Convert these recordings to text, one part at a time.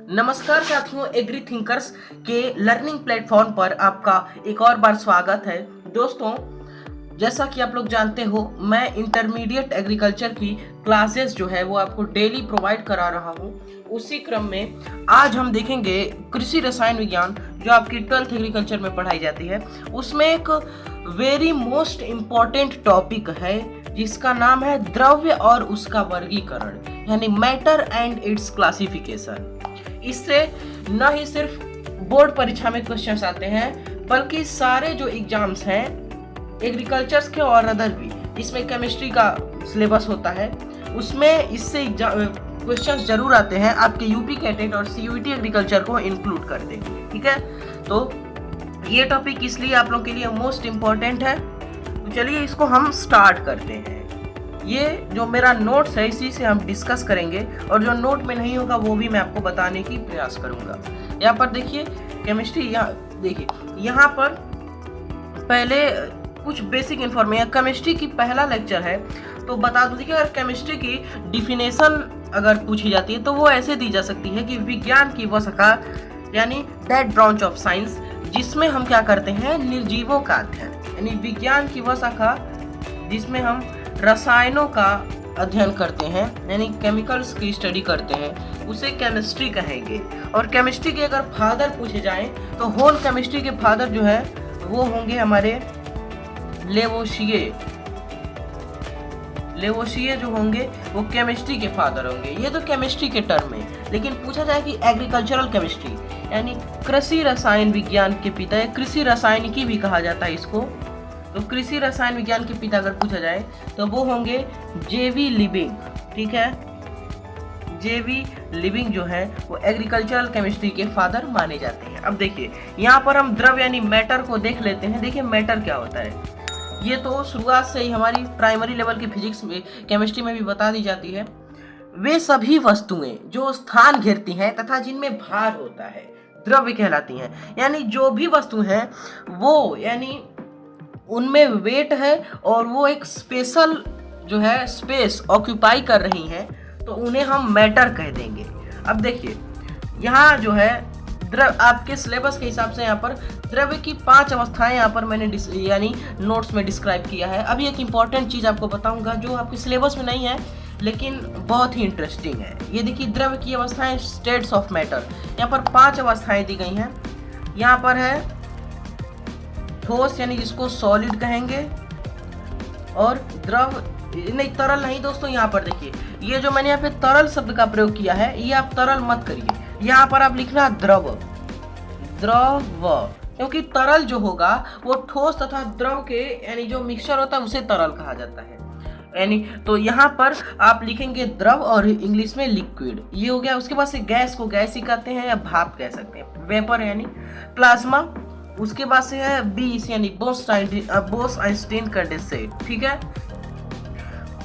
नमस्कार साथियों, agree thinkers के लर्निंग प्लेटफॉर्म पर आपका एक और बार स्वागत है। दोस्तों, जैसा कि आप लोग जानते हो, मैं इंटरमीडिएट एग्रीकल्चर की क्लासेस जो है वो आपको डेली प्रोवाइड करा रहा हूँ। उसी क्रम में आज हम देखेंगे कृषि रसायन विज्ञान जो आपकी 12th एग्रीकल्चर में पढ़ाई जाती है। उसमें एक वेरी मोस्ट इम्पॉर्टेंट टॉपिक है जिसका नाम है द्रव्य और उसका वर्गीकरण, यानी मैटर एंड इट्स क्लासिफिकेशन। इससे न ही सिर्फ बोर्ड परीक्षा में क्वेश्चंस आते हैं, बल्कि सारे जो एग्जाम्स हैं एग्रीकल्चर्स के और अदर भी, इसमें केमिस्ट्री का सिलेबस होता है, उसमें इससे क्वेश्चंस जरूर आते हैं। आपके यूपी कैटेट और सीयूईटी एग्रीकल्चर को इंक्लूड करते हैं। ठीक है, तो ये टॉपिक इसलिए आप लोग के लिए मोस्ट इम्पॉर्टेंट है। तो चलिए इसको हम स्टार्ट करते हैं। ये जो मेरा नोट्स है इसी से हम डिस्कस करेंगे, और जो नोट में नहीं होगा वो भी मैं आपको बताने की प्रयास करूंगा। यहाँ पर देखिए केमिस्ट्री, यहाँ देखिए, यहाँ पर पहले कुछ बेसिक इन्फॉर्मेशन। केमिस्ट्री की पहला लेक्चर है, तो बता दूं, देखिए अगर केमिस्ट्री की डिफिनेशन अगर पूछी जाती है तो वो ऐसे दी जा सकती है कि विज्ञान की वह शाखा, यानी दैट ब्रांच ऑफ साइंस जिसमें हम क्या करते हैं, निर्जीवों का अध्ययन, यानी विज्ञान की वह शाखा जिसमें हम रसायनों का अध्ययन करते हैं, यानी केमिकल्स की स्टडी करते हैं, उसे केमिस्ट्री कहेंगे। और केमिस्ट्री के अगर फादर पूछे जाएं तो होल केमिस्ट्री के फादर जो है वो होंगे हमारे लेवोशिये जो होंगे वो केमिस्ट्री के फादर होंगे। ये तो केमिस्ट्री के टर्म है, लेकिन पूछा जाए कि एग्रीकल्चरल केमिस्ट्री यानी कृषि रसायन विज्ञान के पिता, या कृषि रसायनिकी भी कहा जाता है इसको, तो कृषि रसायन विज्ञान के पिता अगर पूछा जाए तो वो होंगे जेवी लिविंग। ठीक है, जेवी लिविंग जो है वो एग्रीकल्चरल केमिस्ट्री के फादर माने जाते हैं। अब देखिए यहाँ पर हम द्रव्य यानी मैटर को देख लेते हैं। देखिए मैटर क्या होता है, ये तो शुरुआत से ही हमारी प्राइमरी लेवल की फिजिक्स में, केमिस्ट्री में भी बता दी जाती है। वे सभी वस्तुएं जो स्थान घेरती हैं तथा जिनमें भार होता है द्रव्य कहलाती हैं। यानी जो भी वस्तु है वो, यानी उनमें वेट है और वो एक स्पेशल जो है स्पेस ऑक्यूपाई कर रही हैं, तो उन्हें हम मैटर कह देंगे। अब देखिए यहाँ जो है आपके सिलेबस के हिसाब से यहाँ पर द्रव्य की 5 अवस्थाएं यहाँ पर मैंने यानी नोट्स में डिस्क्राइब किया है। अभी एक इम्पॉर्टेंट चीज़ आपको बताऊंगा जो आपके सिलेबस में नहीं है लेकिन बहुत ही इंटरेस्टिंग है। ये देखिए द्रव्य की अवस्थाएं, स्टेट्स ऑफ मैटर। यहाँ पर 5 अवस्थाएं दी गई हैं। यहाँ पर है ठोस, यानी जिसको सॉलिड कहेंगे, और द्रव नहीं, तरल नहीं दोस्तों। यहाँ पर देखिए ये जो मैंने यहाँ पे तरल शब्द का प्रयोग किया है, ये आप तरल मत करिए, यहाँ पर आप लिखना द्रव, क्योंकि तरल जो होगा वो ठोस तथा द्रव के यानी जो मिक्सचर होता है उसे तरल कहा जाता है। यानी तो यहाँ पर आप लिखेंगे द्रव और इंग्लिश में लिक्विड, ये हो गया। उसके बाद से गैस को गैस ही कहते हैं या भाप कह सकते हैं, वेपर यानी प्लाज्मा। उसके बाद से है बीस यानी बोस-आइंस्टीन कंडेंसेट। ठीक है,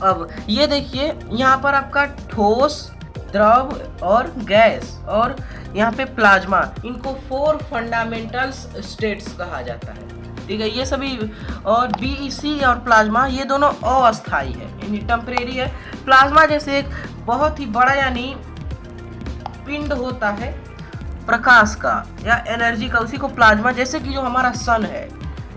अब ये देखिए यहाँ पर आपका ठोस, द्रव और गैस और यहाँ पे प्लाज्मा, इनको 4 फंडामेंटल स्टेट्स कहा जाता है। ठीक है, ये सभी, और बीईसी और प्लाज्मा ये दोनों अस्थायी है, यानी टेम्परेरी है। प्लाज्मा जैसे एक बहुत ही बड़ा यानी पिंड होता है प्रकाश का या एनर्जी का, उसी को प्लाज्मा, जैसे कि जो हमारा सन है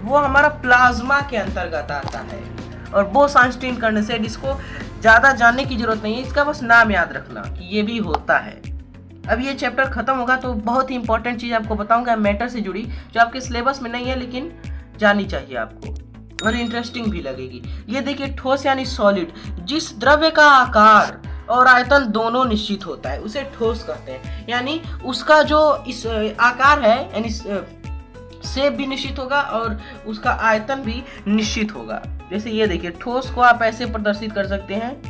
वो हमारा प्लाज्मा के अंतर्गत आता है। और बोस-आइंस्टीन कंडेंसेट, इसको ज़्यादा जानने की जरूरत नहीं है, इसका बस नाम याद रखना कि ये भी होता है। अब ये चैप्टर खत्म होगा तो बहुत ही इंपॉर्टेंट चीज़ आपको बताऊंगा मैटर से जुड़ी, जो आपके सिलेबस में नहीं है लेकिन जाननी चाहिए आपको और इंटरेस्टिंग भी लगेगी। ये देखिए ठोस यानी सॉलिड, जिस द्रव्य का आकार और आयतन दोनों निश्चित होता है उसे ठोस कहते हैं। यानी उसका जो इस आकार है, यानी शेप भी निश्चित होगा और उसका आयतन भी निश्चित होगा। जैसे ये देखिए ठोस को आप ऐसे प्रदर्शित कर सकते हैं,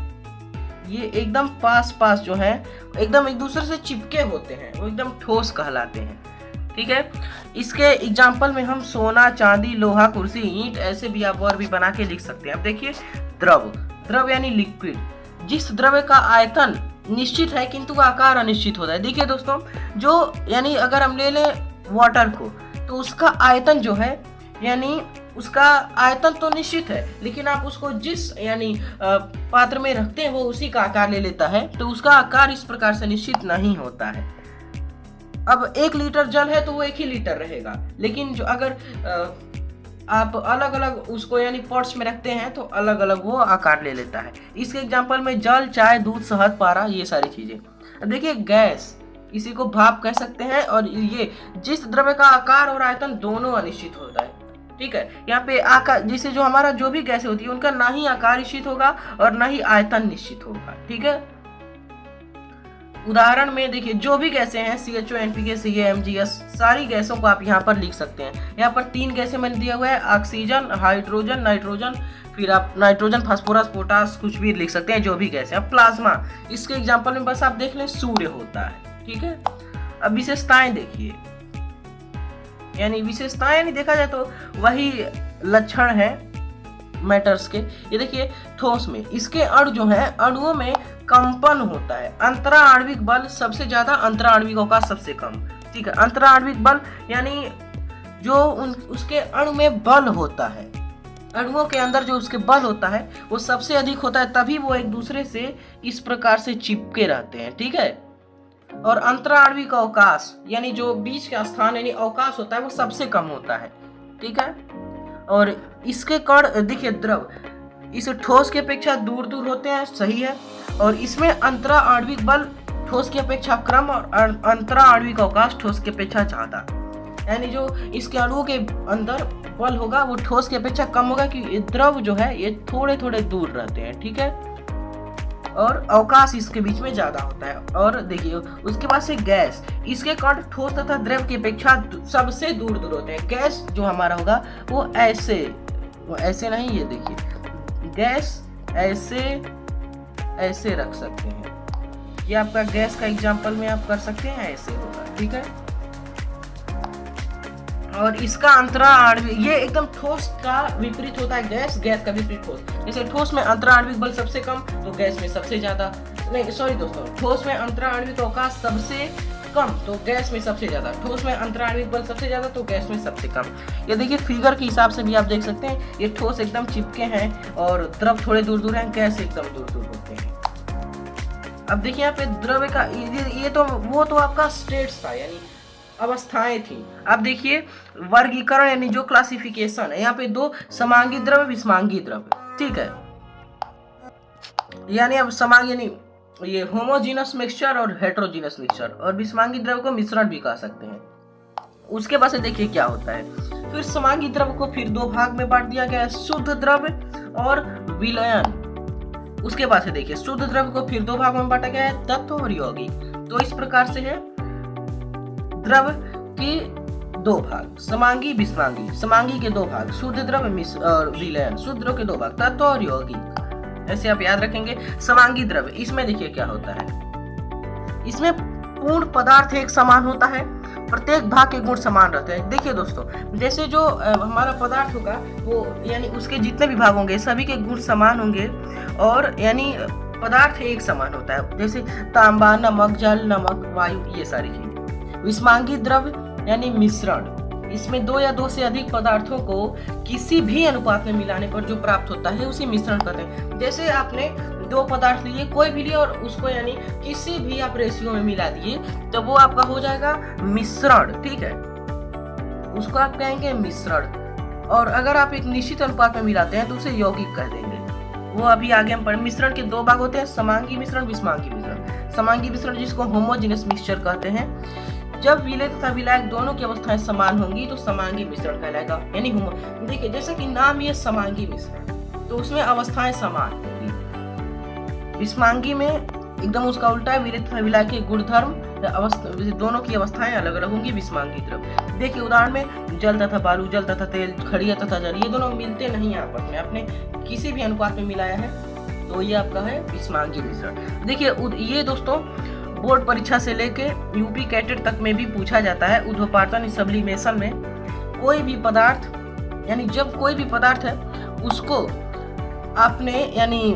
ये एकदम पास जो है एकदम एक दूसरे से चिपके होते हैं, वो एकदम ठोस कहलाते हैं। ठीक है, इसके एग्जाम्पल में हम सोना, चांदी, लोहा, कुर्सी, ईंट, ऐसे भी आप और भी बना के लिख सकते हैं। अब देखिए द्रव यानी लिक्विड, जिस द्रव्य का आयतन निश्चित है किंतु आकार अनिश्चित होता है। देखिए दोस्तों, जो यानी अगर हम ले लें वाटर को, तो उसका आयतन जो है यानी उसका आयतन तो निश्चित है, लेकिन आप उसको जिस यानी पात्र में रखते हैं वो उसी का आकार ले लेता है, तो उसका आकार इस प्रकार से निश्चित नहीं होता है। अब 1 लीटर जल है तो वो 1 ही लीटर रहेगा, लेकिन जो अगर आप अलग अलग उसको यानी पॉट्स में रखते हैं तो अलग अलग वो आकार ले लेता है। इसके एग्जांपल में जल, चाय, दूध, शहद, पारा, ये सारी चीजें। देखिए गैस, इसी को भाप कह सकते हैं, और ये जिस द्रव्य का आकार और आयतन दोनों अनिश्चित होता है। ठीक है, यहाँ पे आकार जैसे जो हमारा जो भी गैसें होती है उनका ना ही आकार निश्चित होगा और ना ही आयतन निश्चित होगा। ठीक है, उदाहरण में देखिए जो भी गैसें हैं CHO, NPK, CA, MgS, सारी गैसों को आप यहाँ पर लिख सकते हैं। यहाँ पर 3 गैसें मैंने दिया हुआ है, ऑक्सीजन, हाइड्रोजन, नाइट्रोजन, फिर आप नाइट्रोजन, फास्फोरस, पोटास, कुछ भी लिख सकते हैं, जो भी गैस है। अब प्लाज्मा, इसके एग्जाम्पल में बस आप देख लें सूर्य होता है। ठीक है, अब विशेषताएं देखिए, यानी विशेषताएं यानी देखा जाए तो वही लक्षण है मैटर्स के। ये देखिए ठोस में इसके अणु जो है, अणुओं में कंपन होता है। अंतरा आणविक बल सबसे ज्यादा, अंतरा आणविक अवकाश सबसे कम। ठीक है, अंतरा आणविक बल यानी जो उसके अणु में बल होता है, अणुओं के अंदर जो उसके बल होता है वो सबसे अधिक होता है, तभी वो एक दूसरे से इस प्रकार से चिपके रहते हैं। ठीक है, और अंतरा आणविक अवकाश यानी जो बीच का स्थान यानी अवकाश होता है वो सबसे कम होता है। ठीक है, और इसके कण देखिए द्रव इस ठोस की अपेक्षा दूर दूर होते हैं, सही है, और इसमें अंतरा आणविक बल ठोस की अपेक्षा कम और अंतरा आणविक अवकाश ठोस की अपेक्षा ज्यादा, यानी जो इसके अणुओं के अंदर बल होगा वो ठोस की अपेक्षा कम होगा, क्योंकि द्रव जो है ये थोड़े थोड़े दूर रहते हैं। ठीक है, और अवकाश इसके बीच में ज्यादा होता है। और देखिए उसके बाद से गैस, इसके कण ठोस तथा द्रव की अपेक्षा सबसे दूर दूर होते हैं। गैस जो हमारा होगा वो ऐसे नहीं, ये देखिए गैस ऐसे रख सकते हैं, ये आपका गैस का एग्जांपल में आप कर सकते हैं, ऐसे होगा। ठीक है, और इसका अंतरा आणविक, ये एकदम ठोस का विपरीत होता है, गैस का विपरीत ठोस। जैसे ठोस में अंतरा आणविक बल सबसे कम तो गैस में सबसे ज्यादा, नहीं सॉरी दोस्तों, ठोस में अंतरा आणविक अवकाश सबसे कम तो गैस में सबसे ज्यादा, ठोस में अंतरा आणविक बल सबसे ज्यादा तो गैस में सबसे कम। ये देखिए फिगर के हिसाब से भी आप देख सकते हैं, ये ठोस एकदम चिपके हैं और द्रव थोड़े दूर दूर हैं, गैस एकदम दूर दूर होते हैं। अब देखिए यहाँ पे द्रव्य का ये तो वो तो आपका स्टेट्स था, यानी अवस्थाएं थी। अब देखिए वर्गीकरण यानी जो क्लासिफिकेशन है, यहाँ पे 2 समांगी द्रव्य, विषमांगी द्रव्य। ठीक है, यानी अब समांगी यानी ये होमोजीनस मिक्सचर और हेटेरोजीनस मिक्सचर, और विषमांगी द्रव्य को मिश्रण भी कह सकते हैं। उसके बाद से देखिए क्या होता है, फिर समांगी द्रव्य को फिर 2 भाग में बांट दिया गया है, शुद्ध द्रव्य और विलयन। उसके बाद से देखिए शुद्ध द्रव्य को फिर 2 भागों में बांटा गया है, तत्व और यौगिक। तो इस प्रकार से है द्रव के 2 भाग, समांगी विषमांगी, समांगी के 2 भाग, शुद्ध द्रव्य और विलयन, शुद्ध द्रव्य के 2 भाग, तत्व और यौगिक। ऐसे आप याद रखेंगे। समांगी द्रव्य, इसमें देखिए क्या होता है, इसमें पूर्ण पदार्थ एक समान होता है, प्रत्येक भाग के गुण समान रहते हैं। देखिए दोस्तों, जैसे जो हमारा पदार्थ होगा वो यानी उसके जितने भी भाग होंगे सभी के गुण समान होंगे, और यानी पदार्थ एक समान होता है, जैसे तांबा, नमक, जल, नमक, वायु, ये सारी चीज। विषमांगी द्रव्य यानी मिश्रण, इसमें 2 या 2 से अधिक पदार्थों को किसी भी अनुपात में मिलाने पर जो प्राप्त होता है उसे मिश्रण कहते हैं। जैसे आपने 2 पदार्थ लिए, कोई भी लिए, और उसको यानी किसी भी आप रेशियो में मिला दिए तो वो आपका हो जाएगा मिश्रण। ठीक है, उसको आप कहेंगे मिश्रण। और अगर आप एक निश्चित अनुपात में मिलाते हैं तो उसे यौगिक कह देंगे। वो अभी आगे हम पढ़ें। मिश्रण के 2 भाग होते हैं, समांगी मिश्रण, विषमांगी मिश्रण। समांगी मिश्रण जिसको होमोजेनस मिक्सचर कहते हैं, जब विलय तथा विलायक दोनों की अवस्थाएं समान होंगी तो समांगी मिश्रण कहलाएगा। यानी देखिए जैसे कि नाम ये समांगी मिश्रण, तो उसमें अवस्थाएं समान होंगी। विषमांगी में एकदम उसका उल्टा है, विलय तथा विलायक के गुणधर्म दोनों की अवस्थाएं अलग अलग होंगी, विषमांगी द्रव्य। देखिए उदाहरण में जल तथा बालू, जल तथा तेल, खड़िया तथा जल, ये दोनों मिलते नहीं हैं आपस में, आपने किसी भी अनुपात में मिलाया है तो ये आपका है विषमांगी मिश्रण। देखिए ये दोस्तों बोर्ड परीक्षा से लेके यूपी कैडेट तक में भी पूछा जाता है। ऊर्ध्वपातन सब्लिमेशन में कोई भी पदार्थ, यानी जब कोई भी पदार्थ है उसको आपने यानी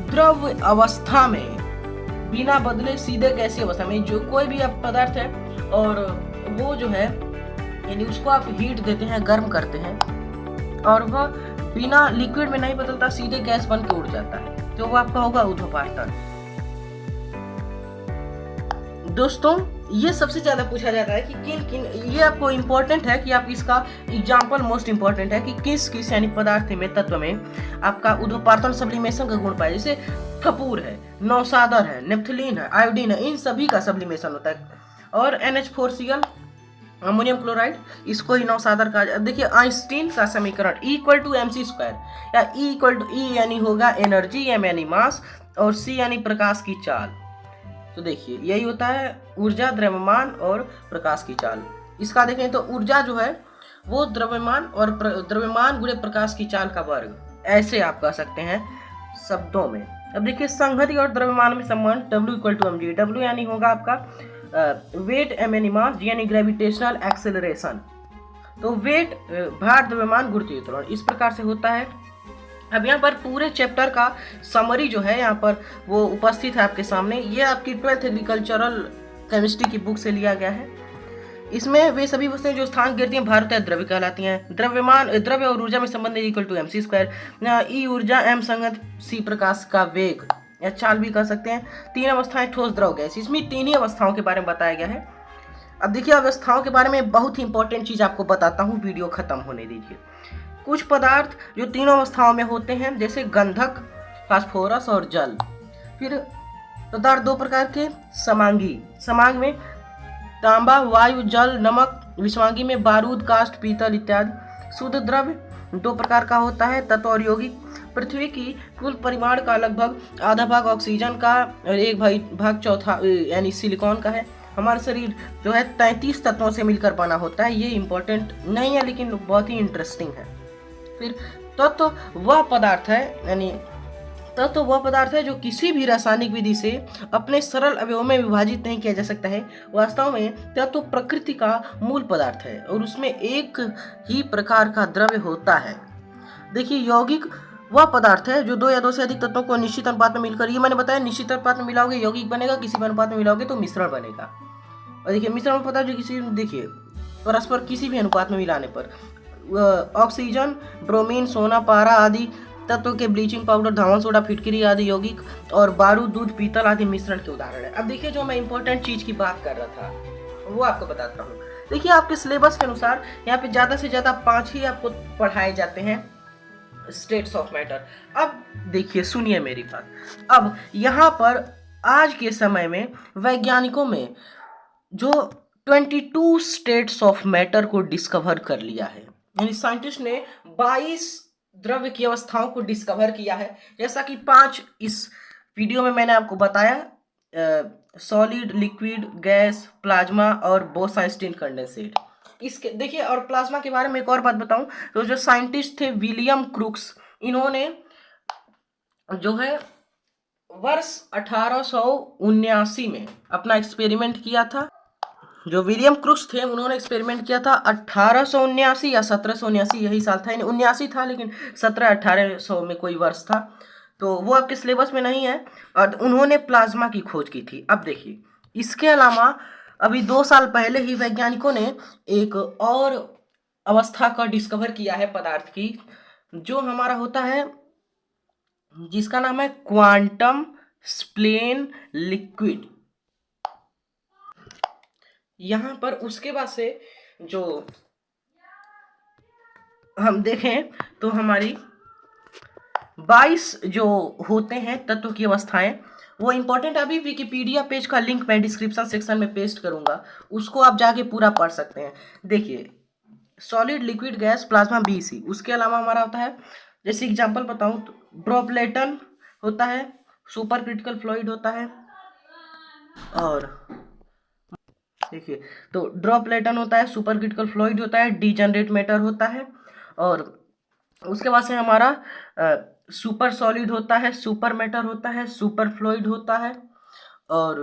द्रव अवस्था में बिना बदले सीधे गैसीय अवस्था में, जो कोई भी आप पदार्थ है और वो जो है यानी उसको आप हीट देते हैं, गर्म करते हैं, और वह बिना लिक्विड में नहीं बदलता, सीधे गैस बन के उड़ जाता है, तो वो आपका होगा ऊर्ध्वपातन। दोस्तों ये सबसे ज्यादा पूछा जाता है कि किन किन, ये आपको इंपॉर्टेंट है कि आप इसका एग्जाम्पल मोस्ट इंपॉर्टेंट है कि किस किस यानी पदार्थ में, तत्व में आपका ऊर्ध्वपातन सब्लिमेशन का गुण पाए। जैसे कपूर है, नौसादर है, नेप्थलीन है, आयोडीन है, इन सभी का सब्लिमेशन होता है। और NH4Cl अमोनियम क्लोराइड, इसको ही नौसादर कहा जाता है। देखिए आइंस्टीन का समीकरण E=mc² या E यानी होगा एनर्जी, M यानी मास और C यानी प्रकाश की चाल। तो देखिए यही होता है ऊर्जा, द्रव्यमान और प्रकाश की चाल। इसका देखें तो ऊर्जा जो है वो द्रव्यमान और द्रव्यमान गुणे प्रकाश की चाल का वर्ग, ऐसे आप कह सकते हैं शब्दों में। अब देखिए संगति और द्रव्यमान में संबंध W=mg। W यानी होगा आपका वेट, M यानी मास, G यानी ग्रेविटेशनल एक्सेलरेशन। तो वेट भार, द्रव्यमान, गुरुत्वीय त्वरण, इस प्रकार से होता है। अब यहाँ पर पूरे चैप्टर का समरी जो है यहाँ पर वो उपस्थित है आपके सामने। ये आपकी 12th एग्रीकल्चरल केमिस्ट्री की बुक से लिया गया है। इसमें वे सभी वस्तुएं जो स्थान घेरती हैं भारत या द्रव्य कहलाती हैं। द्रव्य और ऊर्जा में संबंध mc²। E ऊर्जा, M संगत, C प्रकाश का वेग या चाल भी कह सकते हैं। 3 अवस्थाएं ठोस, द्रव, गैस, इसमें 3 ही अवस्थाओं के बारे में बताया गया है। अब देखिए अवस्थाओं के बारे में बहुत ही इंपॉर्टेंट चीज आपको बताता हूँ, वीडियो खत्म होने दीजिए। कुछ पदार्थ जो तीनों अवस्थाओं में होते हैं जैसे गंधक, फास्फोरस और जल। फिर पदार्थ 2 प्रकार के, समांगी, समांग में तांबा, वायु, जल, नमक, विषमांगी में बारूद, काष्ठ, पीतल इत्यादि। शुद्ध द्रव्य 2 प्रकार का होता है, तत्व और यौगिक। पृथ्वी की कुल परिमाण का लगभग आधा भाग ऑक्सीजन का और 1 भाग चौथा यानी सिलिकॉन का है। हमारा शरीर जो है 33 तत्वों से मिलकर बना होता है। ये इंपॉर्टेंट नहीं है लेकिन बहुत ही इंटरेस्टिंग है। फिर तत्व वह पदार्थ है, यानी तत्व वह पदार्थ है जो किसी भी रासायनिक विधि से अपने सरल अवयवों में विभाजित नहीं किया जा सकता है। वास्तव में तत्व प्रकृति का मूल पदार्थ है और उसमें एक ही प्रकार का द्रव्य होता है। देखिए यौगिक वह पदार्थ है जो 2 या 2 से अधिक तत्वों को निश्चित अनुपात में मिलकर, ये मैंने बताया निश्चित अनुपात में मिलाओगे यौगिक बनेगा, किसी भी अनुपात में मिलाओगे तो मिश्रण बनेगा। और देखिए मिश्रण पदार्थ जो किसी, देखिए परस्पर किसी भी अनुपात में मिलाने पर ऑक्सीजन, ब्रोमीन, सोना, पारा आदि तत्वों के ब्लीचिंग पाउडर, धावन सोडा, फिटकरी आदि यौगिक और बारूद, दूध, पीतल आदि मिश्रण के उदाहरण है। अब देखिए जो मैं इंपॉर्टेंट चीज की बात कर रहा था वो आपको बताता हूँ। देखिए आपके सिलेबस के अनुसार यहाँ पे ज्यादा से ज्यादा 5 ही आपको पढ़ाए जाते हैं स्टेट्स ऑफ मैटर। अब देखिए सुनिए मेरी बात। अब यहाँ पर आज के समय में वैज्ञानिकों में जो 22 स्टेट्स ऑफ मैटर को डिस्कवर कर लिया है, यानी साइंटिस्ट ने 22 द्रव्य की अवस्थाओं को डिस्कवर किया है। जैसा कि 5 इस वीडियो में मैंने आपको बताया, सॉलिड, लिक्विड, गैस, प्लाज्मा और बोस-आइंस्टीन कंडेंसेट। इसके देखिए, और प्लाज्मा के बारे में एक और बात बताऊं तो जो साइंटिस्ट थे विलियम क्रूक्स, इन्होंने जो है वर्ष 1879 में अपना एक्सपेरिमेंट किया था। जो विलियम क्रूक्स थे उन्होंने एक्सपेरिमेंट किया था 1879 या 1779, यही साल था, 79 था लेकिन 1700-1800 में कोई वर्ष था, तो वो आपके सिलेबस में नहीं है। और उन्होंने प्लाज्मा की खोज की थी। अब देखिए इसके अलावा अभी 2 साल पहले ही वैज्ञानिकों ने एक और अवस्था का डिस्कवर किया है पदार्थ की, जो हमारा होता है, जिसका नाम है क्वांटम स्प्लेन लिक्विड। यहाँ पर उसके बाद से जो हम देखें तो हमारी 22 जो होते हैं तत्व की अवस्थाएं, वो इंपॉर्टेंट। अभी विकिपीडिया पेज का लिंक मैं डिस्क्रिप्शन सेक्शन में पेस्ट करूंगा, उसको आप जाके पूरा पढ़ सकते हैं। देखिए solid, liquid, gas, plasma, BC। उसके अलावा हमारा होता है, जैसे एग्जांपल बताऊं तो ड्रॉपलेटन होता है, सुपर क्रिटिकल फ्लूइड होता है, और देखिए तो ड्रॉपलेटन होता है, सुपर क्रिटिकल फ्लूइड होता है, डीजनरेट मैटर होता है, और उसके बाद से हमारा सुपर सॉलिड होता है, सुपर मैटर होता है, सुपर फ्लूइड होता है, और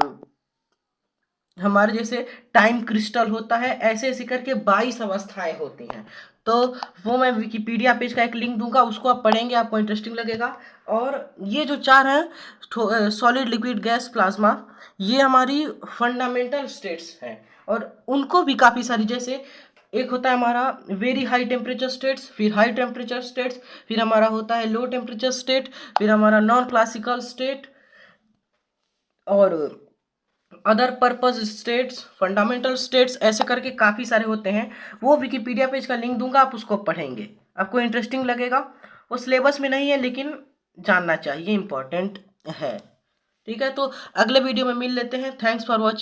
हमारे जैसे टाइम क्रिस्टल होता है। ऐसे ऐसे करके 22 अवस्थाएं होती हैं। तो वो मैं विकिपीडिया पेज का एक लिंक दूंगा, उसको आप पढ़ेंगे, आपको इंटरेस्टिंग लगेगा। और ये जो 4 हैं, सॉलिड, लिक्विड, गैस, प्लाज्मा, ये हमारी फंडामेंटल स्टेट्स हैं और उनको भी काफ़ी सारी, जैसे एक होता है हमारा वेरी हाई टेम्परेचर स्टेट्स, फिर हाई टेम्परेचर स्टेट्स, फिर हमारा होता है लो टेम्परेचर स्टेट, फिर हमारा नॉन क्लासिकल स्टेट और other purpose states, fundamental states, ऐसे करके काफ़ी सारे होते हैं। वो विकिपीडिया पेज का लिंक दूंगा, आप उसको पढ़ेंगे, आपको इंटरेस्टिंग लगेगा। वो सिलेबस में नहीं है लेकिन जानना चाहिए, इंपॉर्टेंट है। ठीक है, तो अगले वीडियो में मिल लेते हैं। Thanks for watching.